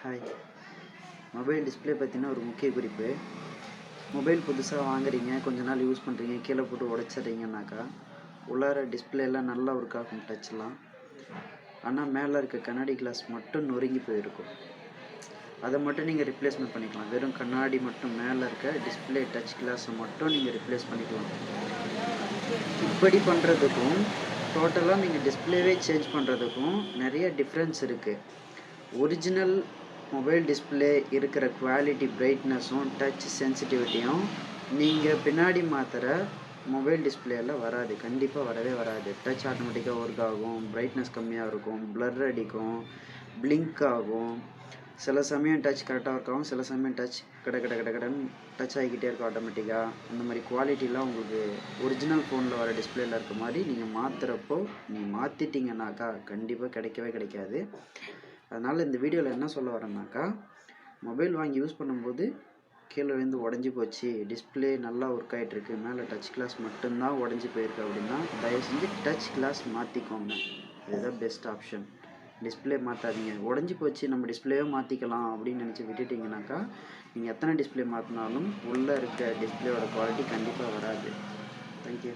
Hi. Mobile display பற்றின ஒரு முக்கிய குறிப்பு. மொபைல் புதுசாக வாங்குறீங்க, கொஞ்ச நாள் யூஸ் பண்ணுறீங்க, கீழே போட்டு உடைச்சிட்றீங்கன்னாக்கா உள்ளார டிஸ்பிளேலாம் நல்லா ஒர்க் ஆகும், டச்லாம். ஆனால் மேலே இருக்க கண்ணாடி கிளாஸ் மட்டும் நொறுங்கி போயிருக்கும். அதை மட்டும் நீங்கள் ரிப்ளேஸ்மெண்ட் பண்ணிக்கலாம். வெறும் கண்ணாடி மட்டும் மேலே இருக்க டிஸ்பிளே டச் கிளாஸை மட்டும் நீங்கள் ரிப்ளேஸ் பண்ணிக்கலாம். இப்படி பண்ணுறதுக்கும் டோட்டலாக நீங்கள் டிஸ்பிளேவே சேஞ்ச் பண்ணுறதுக்கும் நிறைய டிஃப்ரென்ஸ் இருக்குது. ஒரிஜினல் மொபைல் டிஸ்பிளே இருக்கிற குவாலிட்டி, பிரைட்னஸும் டச் சென்சிட்டிவிட்டியும் நீங்கள் பின்னாடி மாற்றுற மொபைல் டிஸ்பிளேயில் வராது. கண்டிப்பாக வரவே வராது. டச் ஆட்டோமேட்டிக்காக ஒர்க் ஆகும், பிரைட்னஸ் கம்மியாக இருக்கும், பிளர் அடிக்கும், பிளிங்க் ஆகும். சில சமயம் டச் கரெக்டாக ஒர்க் ஆகும், சில சமயம் டச் கடன் டச் ஆகிக்கிட்டே இருக்கும் ஆட்டோமேட்டிக்காக. அந்த மாதிரி குவாலிட்டிலாம் உங்களுக்கு ஒரிஜினல் ஃபோனில் வர டிஸ்பிளேயில் இருக்க மாதிரி நீங்கள் மாற்றுறப்போ நீங்கள் மாற்றிட்டீங்கன்னாக்கா கண்டிப்பாக கிடைக்கவே கிடைக்காது. அதனால் இந்த வீடியோவில் என்ன சொல்ல வரேன்னாக்கா, மொபைல் வாங்கி யூஸ் பண்ணும்போது கீழே விழுந்து உடஞ்சி போச்சு, டிஸ்பிளே நல்லா ஒர்க் ஆகிட்டுருக்கு, மேலே டச் கிளாஸ் மட்டும்தான் உடஞ்சி போயிருக்கு அப்படின்னா தயவு செஞ்சு டச் கிளாஸ் மாற்றிக்கோங்க. இதுதான் பெஸ்ட் ஆப்ஷன். டிஸ்பிளே மாற்றாதீங்க. உடஞ்சி போச்சு, நம்ம டிஸ்பிளேவே மாற்றிக்கலாம் அப்படின்னு நினச்சி விட்டுட்டிங்கனாக்கா நீங்கள் எத்தனை டிஸ்பிளே மாற்றினாலும் உள்ளே இருக்க டிஸ்பிளேயோட குவாலிட்டி கண்டிப்பாக வராது. தேங்க்யூ.